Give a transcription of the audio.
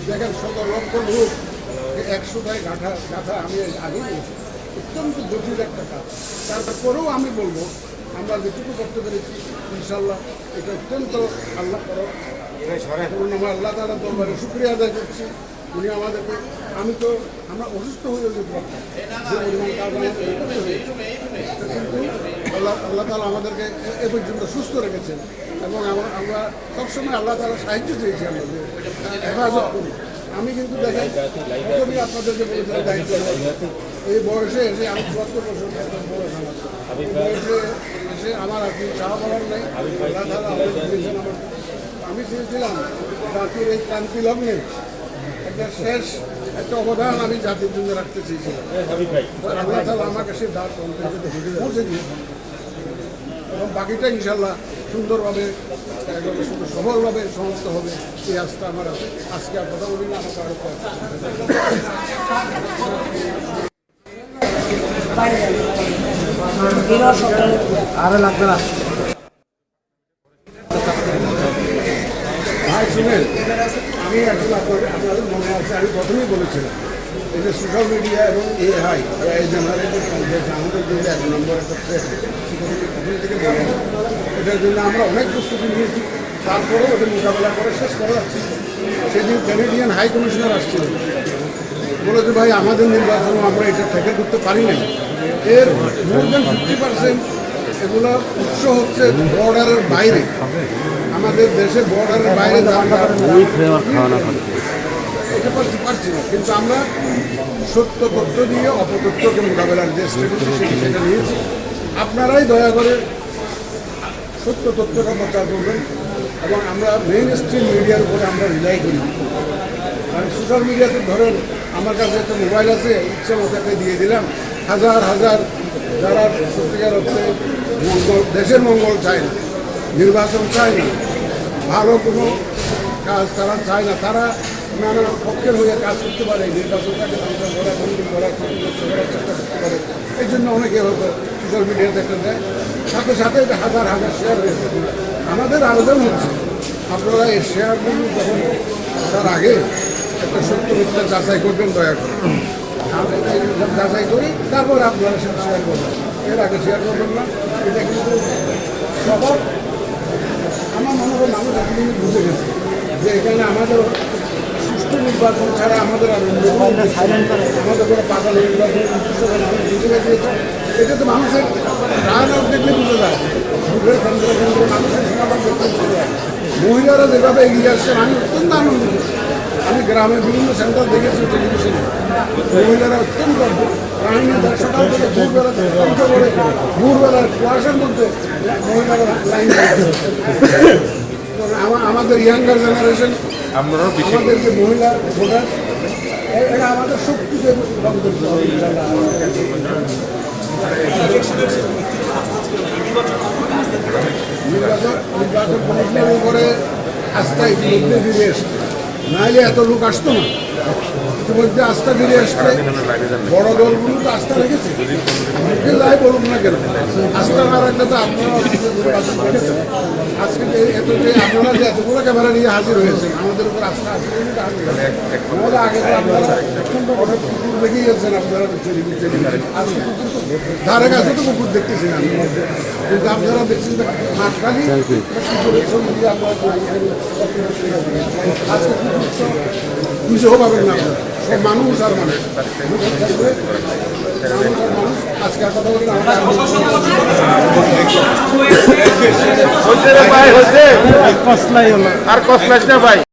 দেখেন ১৭ লক্ষ লোক ১০০টায় গাঁথা আমি আগে অত্যন্ত জটিল একটা কাজ। তারপরেও আমি বলবো আমরা যেটুকু করতে পেরেছি ইনশাল্লাহ এটা অত্যন্ত আল্লাহ আল্লাহ তাআলার দরবারে শুকরিয়া আদায় করছি। উনি আমাদেরকে আমরা অসুস্থ হয়ে যেতে পারতাম, কিন্তু আল্লাহ তাআলা আমাদেরকে এ পর্যন্ত সুস্থ রেখেছেন এবং আমরা সবসময় আল্লাহ তাআলার সাহায্য চেয়েছি আমরা যে হেফাজত করি। আমি কিন্তু দেখেন প্রথমেই আপনাদেরকে বলেছিলাম দায়িত্ব এই বয়সে এসে আমি ৭৪ বছর বয়স আমার এই বয়সে এসে আমার আর কি চাওয়া বলার নেই। আল্লাহ তাআলা আমাকে দিয়েছেন আমার। আমি চেয়েছিলাম জাতির এই ক্রান্তি লগ্নে একটা শেষ একটা অবদান আমি জাতির জন্য রাখতে চেয়েছিলাম। আল্লাহ তাআলা আমাকে সেই দাঁত পৌঁছে দিয়েছেন এবং বাকিটা ইনশাল্লাহ সুন্দরভাবে সফলভাবে সমাপ্ত হবে এই আস্থা আমার আছে। আজকে আর কথা বলি না, আমাকে আরো লাগবে না ভাই শুনেন, আমি আসলে আপনাদের মনে আছে আমি প্রথমেই বলেছিলাম এই যে সোশ্যাল মিডিয়া এবং এআই জেনারেটেড কন্টেন্ট আমাদের জন্য ১ নম্বর একটা থ্রেট, প্রথম থেকে বলে এটার জন্য আমরা অনেক প্রস্তুতি নিয়েছি, তারপরেও ওটা মোকাবেলা করে শেষ করা যাচ্ছে। সেদিন ক্যানাডিয়ান হাই কমিশনার আসছিল, বলে যে ভাই আমাদের নির্বাচনও আমরা এটা থেকে করতে পারি নাই। এর মোর দেন 50% এগুলো উৎস হচ্ছে বর্ডারের বাইরে, আমাদের দেশের বর্ডারের বাইরে এটা পারছি না, কিন্তু আমরা সত্য তথ্য দিয়ে অপতথ্যকে মোকাবেলার যে স্ট্র্যাটেজি সেটা নিয়েছি। আপনারাই দয়া করে সত্য তথ্যটা প্রচার করবেন এবং আমরা মেইন স্ট্রিম মিডিয়ার উপরে আমরা রিলাই করি। কারণ সোশ্যাল মিডিয়াতে ধরেন আমার কাছে একটা মোবাইল আছে, ইচ্ছা মতো একটা দিয়ে দিলাম, হাজার হাজার যারা সত্যিকার হচ্ছে দেশের মঙ্গল চায় না, নির্বাচন চায় না, ভালো কোনো কাজ তারা চায় না, তারা নানা পক্ষের হয়ে কাজ করতে পারে, নির্বাচনটাকে করার চেষ্টা করতে পারে। এই জন্য অনেকে হয়তো সোশ্যাল মিডিয়াতে একটা দেয়, সাথে সাথে এটা হাজার হাজার শেয়ার হয়েছে। আমাদের আবেদন হচ্ছে আপনারা এই শেয়ারগুলো যখন তার আগে একটা সত্য মিথ্যা যাচাই করবেন, দয়া করে যাচাই করি তারপর আপনারা সেটা শেয়ার করবেন, এর আগে শেয়ার করবেন না। এটা কিন্তু সবার আমার মনে হয় মানুষ এখন বুঝে গেছে যে এখানে আমাদের সুষ্ঠু নির্বাচন ছাড়া আমাদের আর আমাদের কোনো পাতাল নির্বাচন বুঝে গেছে। এটা তো মানুষের রান আউট দেখলে বুঝে যায়, ভোটের কেন্দ্র কেন্দ্র মানুষের সমাধান দেখতে বুঝে যায়। মহিলারা যেভাবে এগিয়ে আসছেন আমি অত্যন্ত আনন্দিত। আমি গ্রামের বিভিন্ন সেন্টার দেখেছি টেলিভিশনে, মহিলারা অত্যন্ত সকাল থেকে ভোরবেলার কুয়াশার মধ্যে মহিলারা লাইন আমাদের ইয়াঙ্গার জেনারেশন, আমাদের যে মহিলা ভোটার, এরা আমাদের শক্তিকে রং করতে হবে। নির্বাচন কমিশনের উপরে আস্থা ইতিমধ্যে ফিরে এসছে, নাহলে এত লোক আসতো না। ইতিমধ্যে আস্থা ফিরে আসছে, বড় দলগুলো তো আস্থা রেখেছে, যাই বলুন না কেন আস্থা না রাখলে তো আপনারা দেখেছেন আজকে আপনারা যে এতগুলো ক্যামেরা নিয়ে হাজির হয়েছেন, আমাদের উপর আস্থা আছে। আমাদের আগে তো আপনারা অনেক কুকুর দেখে গেছেন, আপনারা আজকে ধারে কাছে তো কুকুর দেখতেছি না, কিন্তু আপনারা দেখছেন মাঠখালি কুকুরের ছবি দিয়ে আপনারা আজকে খুশিও পাবেন না আপনারা, সব মানুষ আর মানুষ আজকে আর কথা বলি আর কসলাই না ভাই।